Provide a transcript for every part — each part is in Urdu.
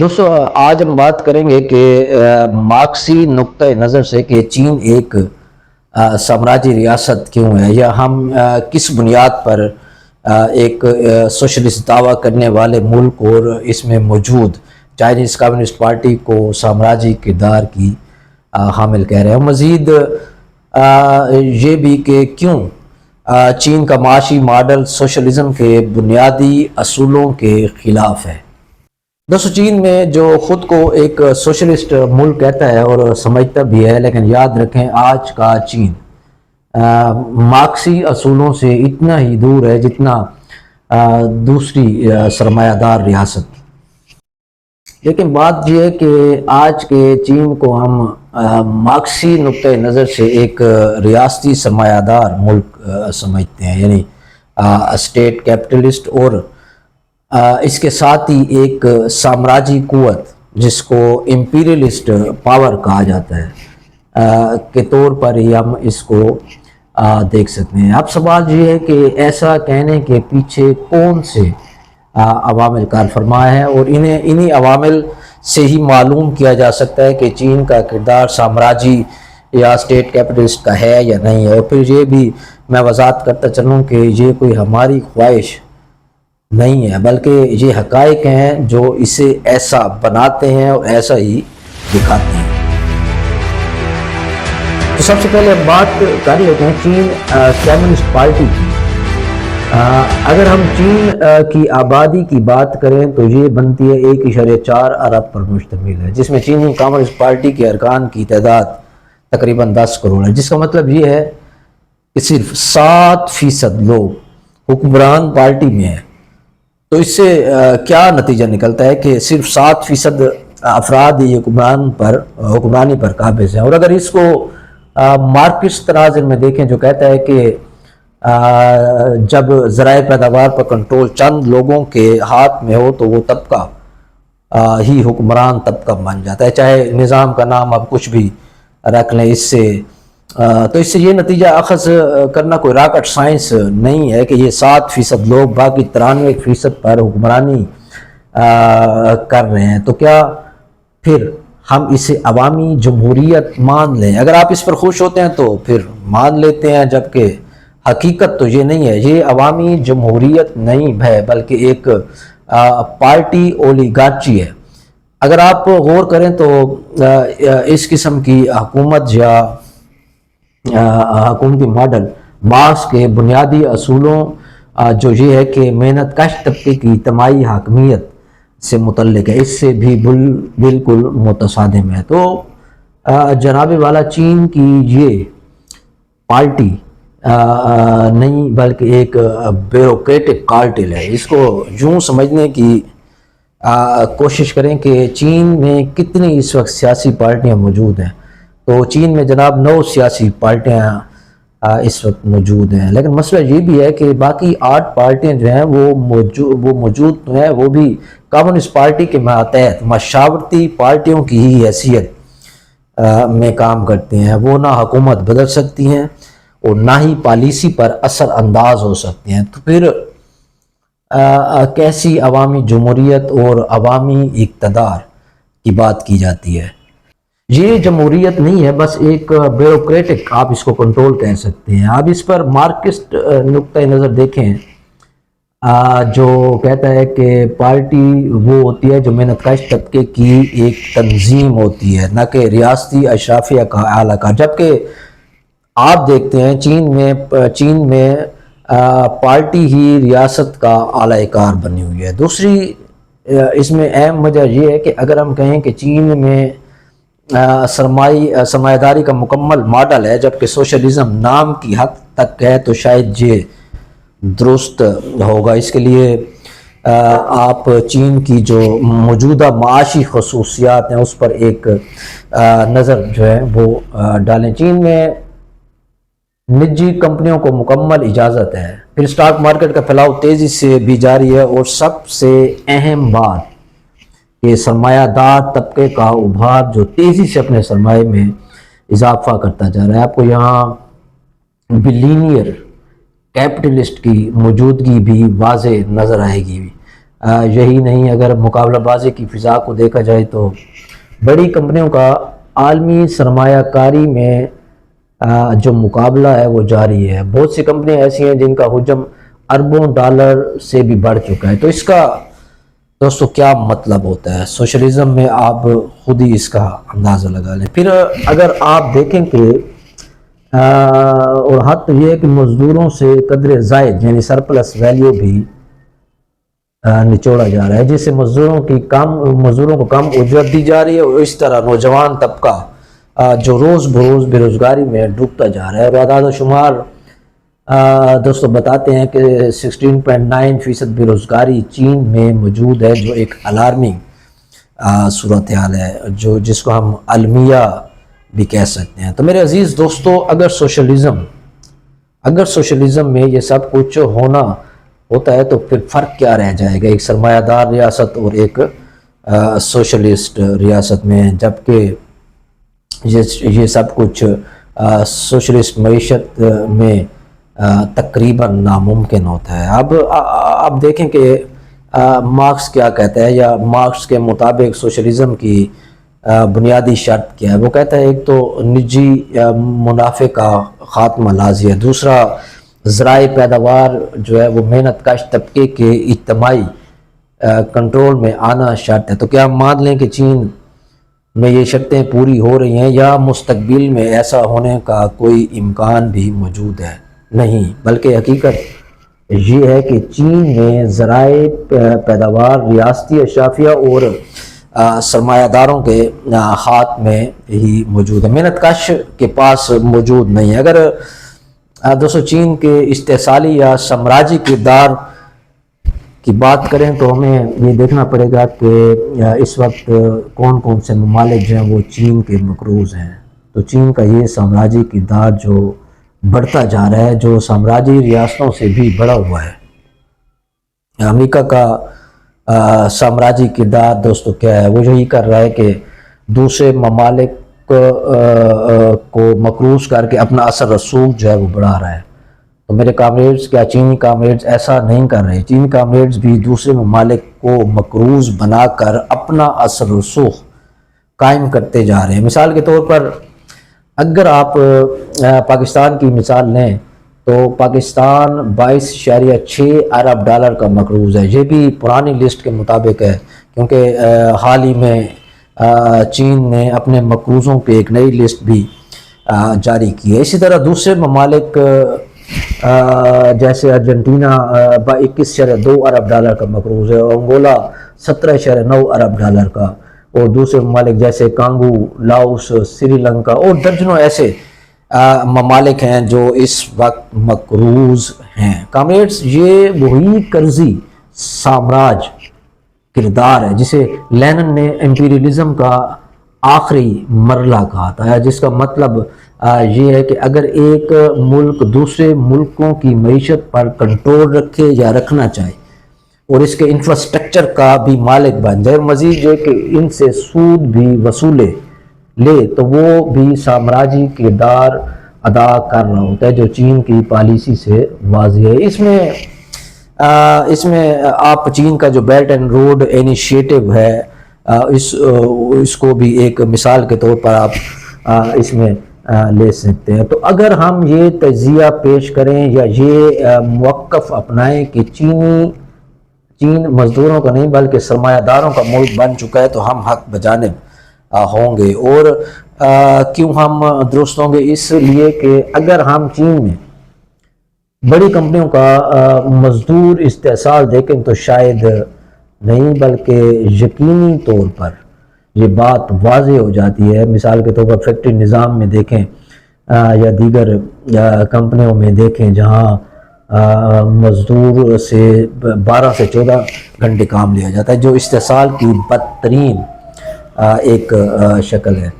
دوستو آج ہم بات کریں گے کہ مارکسی نقطہ نظر سے کہ چین ایک سامراجی ریاست کیوں ہے، یا ہم کس بنیاد پر ایک سوشلسٹ دعویٰ کرنے والے ملک اور اس میں موجود چائنیز کمیونسٹ پارٹی کو سامراجی کردار کی حامل کہہ رہے ہیں۔ مزید یہ بھی کہ کیوں چین کا معاشی ماڈل سوشلزم کے بنیادی اصولوں کے خلاف ہے۔ دوستو چین میں جو خود کو ایک سوشلسٹ ملک کہتا ہے اور سمجھتا بھی ہے، لیکن یاد رکھیں آج کا چین مارکسی اصولوں سے اتنا ہی دور ہے جتنا دوسری سرمایہ دار ریاست۔ لیکن بات یہ ہے کہ آج کے چین کو ہم مارکسی نقطہ نظر سے ایک ریاستی سرمایہ دار ملک سمجھتے ہیں، یعنی اسٹیٹ کیپٹلسٹ، اور اس کے ساتھ ہی ایک سامراجی قوت جس کو امپیریلسٹ پاور کہا جاتا ہے کے طور پر ہی ہم اس کو دیکھ سکتے ہیں۔ اب سوال یہ ہے کہ ایسا کہنے کے پیچھے کون سے عوامل کار فرما ہے، اور انہی عوامل سے ہی معلوم کیا جا سکتا ہے کہ چین کا کردار سامراجی یا اسٹیٹ کیپٹلسٹ کا ہے یا نہیں ہے۔ اور پھر یہ بھی میں وضاحت کرتا چلوں کہ یہ کوئی ہماری خواہش نہیں ہے، بلکہ یہ حقائق ہیں جو اسے ایسا بناتے ہیں اور ایسا ہی دکھاتے ہیں۔ تو سب سے پہلے بات کر لیتے ہیں چین کمیونسٹ پارٹی کی۔ اگر ہم چین کی آبادی کی بات کریں تو یہ بنتی ہے 1.4 ارب پر مشتمل ہے، جس میں چینی کمیونسٹ پارٹی کے ارکان کی تعداد تقریباً 10 کروڑ ہے، جس کا مطلب یہ ہے کہ صرف 7% لوگ حکمران پارٹی میں ہیں۔ تو اس سے کیا نتیجہ نکلتا ہے کہ صرف 7% افراد ہی حکمرانی پر قابض ہیں۔ اور اگر اس کو مارکسٹ تناظر میں دیکھیں جو کہتا ہے کہ جب ذرائع پیداوار پر کنٹرول چند لوگوں کے ہاتھ میں ہو تو وہ طبقہ ہی حکمران طبقہ بن جاتا ہے، چاہے نظام کا نام آپ کچھ بھی رکھ لیں۔ تو اس سے یہ نتیجہ اخذ کرنا کوئی راکٹ سائنس نہیں ہے کہ یہ 7% لوگ باقی 93% پر حکمرانی کر رہے ہیں۔ تو کیا پھر ہم اسے عوامی جمہوریت مان لیں؟ اگر آپ اس پر خوش ہوتے ہیں تو پھر مان لیتے ہیں، جبکہ حقیقت تو یہ نہیں ہے۔ یہ عوامی جمہوریت نہیں ہے بلکہ ایک پارٹی اولیگارچی ہے۔ اگر آپ غور کریں تو اس قسم کی حکومت یا حکومتی ماڈل مارکس کے بنیادی اصولوں جو یہ ہے کہ محنت کش طبقے کی اجتماعی حاکمیت سے متعلق ہے، اس سے بھی بالکل متصادم ہے۔ تو جناب والا چین کی یہ پارٹی نہیں بلکہ ایک بیوروکریٹک کارٹل ہے۔ اس کو یوں سمجھنے کی کوشش کریں کہ چین میں کتنی اس وقت سیاسی پارٹیاں موجود ہیں۔ تو چین میں جناب 9 سیاسی پارٹیاں اس وقت موجود ہیں، لیکن مسئلہ یہ بھی ہے کہ باقی 8 پارٹیاں جو ہیں وہ موجود تو ہیں، وہ بھی کمیونسٹ پارٹی کے ماتحت مشاورتی پارٹیوں کی ہی حیثیت میں کام کرتے ہیں۔ وہ نہ حکومت بدل سکتی ہیں اور نہ ہی پالیسی پر اثر انداز ہو سکتے ہیں۔ تو پھر کیسی عوامی جمہوریت اور عوامی اقتدار کی بات کی جاتی ہے؟ یہ جمہوریت نہیں ہے، بس ایک بیوروکریٹک آپ اس کو کنٹرول کہہ سکتے ہیں۔ آپ اس پر مارکسٹ نقطہ نظر دیکھیں جو کہتا ہے کہ پارٹی وہ ہوتی ہے جو محنت کش طبقے کی ایک تنظیم ہوتی ہے، نہ کہ ریاستی اشرافیہ کا اعلیٰ کار۔ جبکہ آپ دیکھتے ہیں چین میں پارٹی ہی ریاست کا اعلیٰ کار بنی ہوئی ہے۔ دوسری اس میں اہم وجہ یہ ہے کہ اگر ہم کہیں کہ چین میں سرمایہ داری کا مکمل ماڈل ہے جبکہ سوشلزم نام کی حد تک ہے، تو شاید یہ درست ہوگا۔ اس کے لیے آپ چین کی جو موجودہ معاشی خصوصیات ہیں اس پر ایک نظر جو ہے وہ ڈالیں۔ چین میں نجی کمپنیوں کو مکمل اجازت ہے، پھر اسٹاک مارکیٹ کا پھیلاؤ تیزی سے بھی جاری ہے، اور سب سے اہم بات کہ سرمایہ دار طبقے کا ابھار جو تیزی سے اپنے سرمایہ میں اضافہ کرتا جا رہا ہے۔ آپ کو یہاں بلینئر کیپٹلسٹ کی موجودگی بھی واضح نظر آئے گی۔ یہی نہیں، اگر مقابلہ بازی کی فضا کو دیکھا جائے تو بڑی کمپنیوں کا عالمی سرمایہ کاری میں جو مقابلہ ہے وہ جاری ہے۔ بہت سی کمپنیاں ایسی ہیں جن کا حجم اربوں ڈالر سے بھی بڑھ چکا ہے۔ تو اس کا دوستو کیا مطلب ہوتا ہے سوشلزم میں، آپ خود ہی اس کا اندازہ لگا لیں۔ پھر اگر آپ دیکھیں کہ اور حد یہ ہے کہ مزدوروں سے قدر زائد یعنی سرپلس ویلیو بھی نچوڑا جا رہا ہے، جس سے مزدوروں کو کم اجرت دی جا رہی ہے، اور اس طرح نوجوان طبقہ جو روز بروز بے روزگاری میں ڈوبتا جا رہا ہے۔ اور اعداد و شمار دوستو بتاتے ہیں کہ 16.9% بے روزگاری چین میں موجود ہے، جو ایک الارمنگ صورتحال ہے، جس کو ہم المیہ بھی کہہ سکتے ہیں۔ تو میرے عزیز دوستو، اگر سوشلزم میں یہ سب کچھ ہوتا ہے تو پھر فرق کیا رہ جائے گا ایک سرمایہ دار ریاست اور ایک سوشلسٹ ریاست میں، جبکہ یہ سب کچھ سوشلسٹ معیشت میں تقریباً ناممکن ہوتا ہے۔ اب آپ دیکھیں کہ مارکس کیا کہتا ہے، یا مارکس کے مطابق سوشلزم کی بنیادی شرط کیا ہے۔ وہ کہتا ہے ایک تو نجی منافع کا خاتمہ لازمی ہے، دوسرا ذرائع پیداوار جو ہے وہ محنت کش طبقے کے اجتماعی کنٹرول میں آنا شرط ہے۔ تو کیا ہم مان لیں کہ چین میں یہ شرطیں پوری ہو رہی ہیں، یا مستقبل میں ایسا ہونے کا کوئی امکان بھی موجود ہے؟ نہیں، بلکہ حقیقت یہ ہے کہ چین میں ذرائع پیداوار ریاستی اشرافیہ اور سرمایہ داروں کے ہاتھ میں ہی موجود ہے، محنت کش کے پاس موجود نہیں ہے۔ اگر دوستو چین کے استحصالی یا سامراجی کردار کی بات کریں تو ہمیں یہ دیکھنا پڑے گا کہ اس وقت کون کون سے ممالک جو ہیں وہ چین کے مقروض ہیں۔ تو چین کا یہ سامراجی کردار جو بڑھتا جا رہا ہے، جو سامراجی ریاستوں سے بھی بڑھا ہوا ہے۔ امریکہ کا سامراجی کردار دوستو کیا ہے؟ وہ یہی کر رہا ہے کہ دوسرے ممالک کو مقروض کر کے اپنا اثر رسوخ جو ہے وہ بڑھا رہا ہے۔ تو میرے کامریڈز، کیا چینی کامریڈز ایسا نہیں کر رہے؟ چینی کامریڈز بھی دوسرے ممالک کو مقروض بنا کر اپنا اثر رسوخ قائم کرتے جا رہے ہیں۔ مثال کے طور پر اگر آپ پاکستان کی مثال لیں تو پاکستان 22.6 ارب ڈالر کا مقروض ہے۔ یہ بھی پرانی لسٹ کے مطابق ہے، کیونکہ حال ہی میں چین نے اپنے مقروضوں پہ ایک نئی لسٹ بھی جاری کی ہے۔ اسی طرح دوسرے ممالک جیسے ارجنٹینا 21.2 ارب ڈالر کا مقروض ہے، اور انگولا 17.9 ارب ڈالر کا، اور دوسرے ممالک جیسے کانگو، لاؤس، سری لنکا اور درجنوں ایسے ممالک ہیں جو اس وقت مقروض ہیں۔ کامریڈز، یہ وہی قرضی سامراج کردار ہے جسے لینن نے امپیریلزم کا آخری مرحلہ کہا تھا، جس کا مطلب یہ ہے کہ اگر ایک ملک دوسرے ملکوں کی معیشت پر کنٹرول رکھے یا رکھنا چاہے اور اس کے انفراسٹرکچر کا بھی مالک بن جائے، اور مزید یہ کہ ان سے سود بھی وصولے لے، تو وہ بھی سامراجی کردار ادا کر رہا ہوتا ہے، جو چین کی پالیسی سے واضح ہے۔ اس میں آپ چین کا جو بیلٹ اینڈ روڈ انیشیٹو ہے، اس کو بھی ایک مثال کے طور پر آپ اس میں لے سکتے ہیں۔ تو اگر ہم یہ تجزیہ پیش کریں یا یہ موقف اپنائیں کہ چین مزدوروں کا نہیں بلکہ سرمایہ داروں کا ملک بن چکا ہے، تو ہم حق بجانب ہوں گے۔ اور کیوں ہم درست ہوں گے؟ اس لیے کہ اگر ہم چین میں بڑی کمپنیوں کا مزدور استحصال دیکھیں تو شاید نہیں بلکہ یقینی طور پر یہ بات واضح ہو جاتی ہے۔ مثال کے طور پر فیکٹری نظام میں دیکھیں یا دیگر کمپنیوں میں دیکھیں جہاں مزدور سے 12 سے 14 گھنٹے کام لیا جاتا ہے، جو استحصال کی بدترین ایک شکل ہے،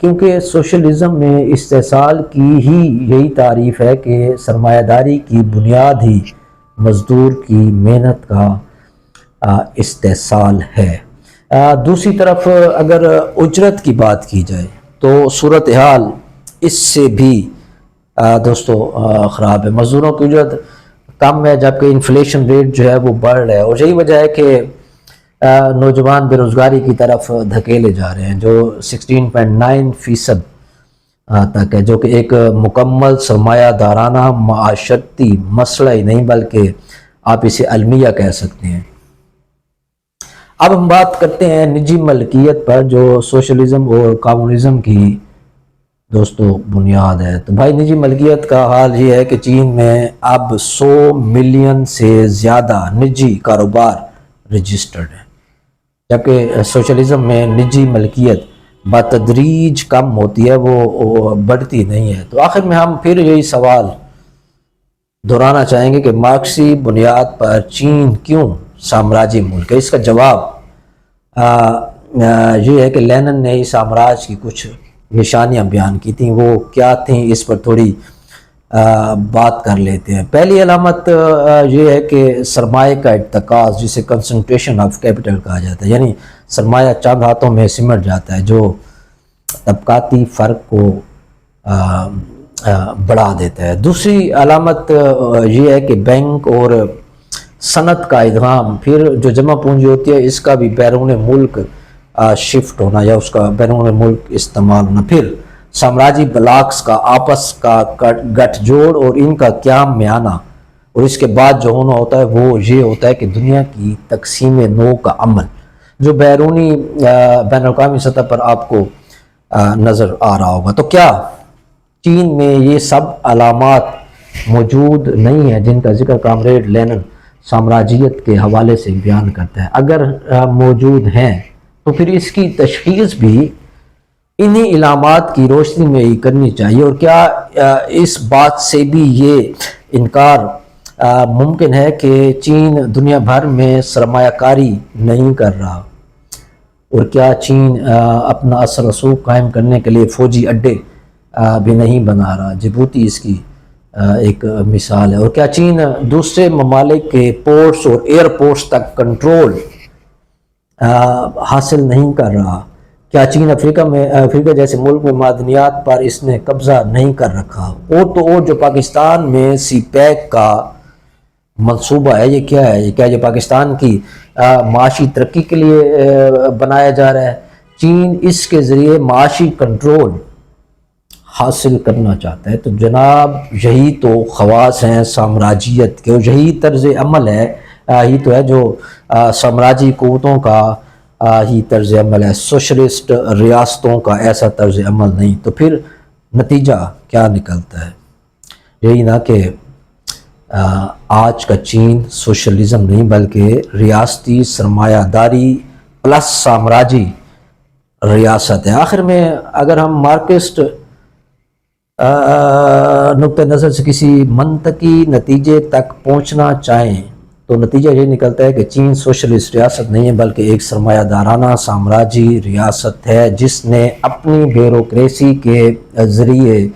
کیونکہ سوشلزم میں استحصال کی ہی یہی تعریف ہے کہ سرمایہ داری کی بنیاد ہی مزدور کی محنت کا استحصال ہے۔ دوسری طرف اگر اجرت کی بات کی جائے تو صورتحال اس سے بھی دوستو خراب ہے۔ مزدوروں کی اجرت کم ہے، جبکہ انفلیشن ریٹ جو ہے وہ بڑھ رہا ہے، اور یہی وجہ ہے کہ نوجوان بے روزگاری کی طرف دھکیلے جا رہے ہیں، جو 16.9% تک ہے، جو کہ ایک مکمل سرمایہ دارانہ معاشرتی مسئلہ ہی نہیں بلکہ آپ اسے المیہ کہہ سکتے ہیں۔ اب ہم بات کرتے ہیں نجی ملکیت پر، جو سوشلزم اور کمیونزم کی دوستو بنیاد ہے۔ تو بھائی نجی ملکیت کا حال یہ ہے کہ چین میں اب 100 ملین سے زیادہ نجی کاروبار رجسٹرڈ ہیں، جبکہ سوشلزم میں نجی ملکیت بتدریج کم ہوتی ہے، وہ بڑھتی نہیں ہے۔ تو آخر میں ہم پھر یہی سوال دہرانا چاہیں گے کہ مارکسی بنیاد پر چین کیوں سامراجی ملک ہے؟ اس کا جواب یہ ہے کہ لینن نے اس سامراج کی کچھ نشانیاں بیان کی تھیں، وہ کیا تھیں اس پر تھوڑی بات کر لیتے ہیں۔ پہلی علامت یہ ہے کہ سرمایہ کا ارتکاز، جسے کنسنٹریشن آف کیپٹل کہا جاتا ہے، یعنی سرمایہ چند ہاتھوں میں سمٹ جاتا ہے، جو طبقاتی فرق کو بڑھا دیتا ہے۔ دوسری علامت یہ ہے کہ بینک اور صنعت کا ادغام، پھر جو جمع پونجی ہوتی ہے اس کا بھی بیرون ملک شفٹ ہونا یا اس کا بیرون ملک استعمال ہونا، پھر سامراجی بلاکس کا آپس کا گٹھ جوڑ اور ان کا قیام میں آنا، اور اس کے بعد جو ہونا ہوتا ہے وہ یہ ہوتا ہے کہ دنیا کی تقسیم نو کا عمل، جو بیرونی بین الاقوامی سطح پر آپ کو نظر آ رہا ہوگا۔ تو کیا چین میں یہ سب علامات موجود نہیں ہیں جن کا ذکر کامریڈ لینن سامراجیت کے حوالے سے بیان کرتا ہے؟ اگر موجود ہیں تو پھر اس کی تشخیص بھی انہی علامات کی روشنی میں ہی کرنی چاہیے، اور کیا اس بات سے بھی یہ انکار ممکن ہے کہ چین دنیا بھر میں سرمایہ کاری نہیں کر رہا، اور کیا چین اپنا اثر رسوخ قائم کرنے کے لیے فوجی اڈے بھی نہیں بنا رہا؟ جبوتی اس کی ایک مثال ہے۔ اور کیا چین دوسرے ممالک کے پورٹس اور ایئرپورٹس تک کنٹرول حاصل نہیں کر رہا؟ کیا چین افریقہ جیسے ملک میں معدنیات پر اس نے قبضہ نہیں کر رکھا؟ اور تو اور جو پاکستان میں سی پیک کا منصوبہ ہے، یہ کیا ہے؟ یہ کیا یہ پاکستان کی معاشی ترقی کے لیے بنایا جا رہا ہے؟ چین اس کے ذریعے معاشی کنٹرول حاصل کرنا چاہتا ہے۔ تو جناب یہی تو خواص ہیں سامراجیت کے، اور یہی طرز عمل ہے، یہی تو ہے جو سامراجی قوتوں کا ہی طرز عمل ہے، سوشلسٹ ریاستوں کا ایسا طرز عمل نہیں۔ تو پھر نتیجہ کیا نکلتا ہے؟ یہی نہ کہ آج کا چین سوشلزم نہیں بلکہ ریاستی سرمایہ داری پلس سامراجی ریاست ہے۔ آخر میں اگر ہم مارکسٹ نقطہ نظر سے کسی منطقی نتیجے تک پہنچنا چاہیں تو نتیجہ یہ نکلتا ہے کہ چین سوشلسٹ ریاست نہیں ہے بلکہ ایک سرمایہ دارانہ سامراجی ریاست ہے، جس نے اپنی بیوروکریسی کے ذریعے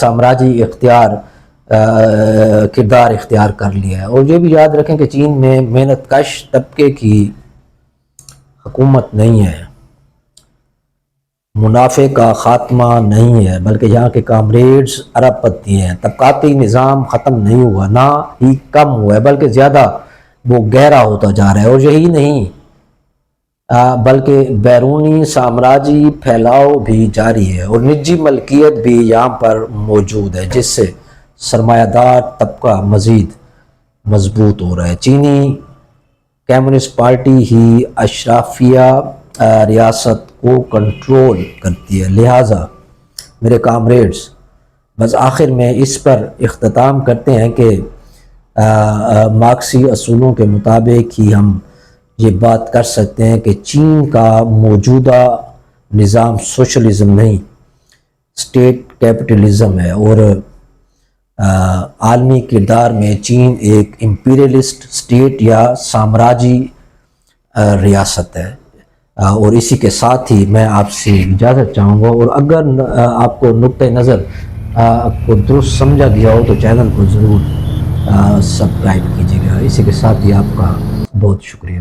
سامراجی کردار اختیار کر لیا ہے۔ اور یہ بھی یاد رکھیں کہ چین میں محنت کش طبقے کی حکومت نہیں ہے، منافع کا خاتمہ نہیں ہے، بلکہ یہاں کے کامریڈز ارب پتی ہیں۔ طبقاتی نظام ختم نہیں ہوا، نہ ہی کم ہوا ہے بلکہ زیادہ وہ گہرا ہوتا جا رہا ہے، اور یہی نہیں بلکہ بیرونی سامراجی پھیلاؤ بھی جاری ہے، اور نجی ملکیت بھی یہاں پر موجود ہے، جس سے سرمایہ دار طبقہ مزید مضبوط ہو رہا ہے۔ چینی کمیونسٹ پارٹی ہی اشرافیہ ریاست کو کنٹرول کرتی ہے۔ لہٰذا میرے کامریڈز، بس آخر میں اس پر اختتام کرتے ہیں کہ مارکسی اصولوں کے مطابق ہی ہم یہ بات کر سکتے ہیں کہ چین کا موجودہ نظام سوشلزم نہیں اسٹیٹ کیپٹلزم ہے، اور عالمی کردار میں چین ایک امپیریلسٹ اسٹیٹ یا سامراجی ریاست ہے۔ اور اسی کے ساتھ ہی میں آپ سے اجازت چاہوں گا، اور اگر آپ کو نقطہ نظر کو درست سمجھا گیا ہو تو چینل کو ضرور سبسکرائب کیجیے گا۔ اسی کے ساتھ ہی آپ کا بہت شکریہ۔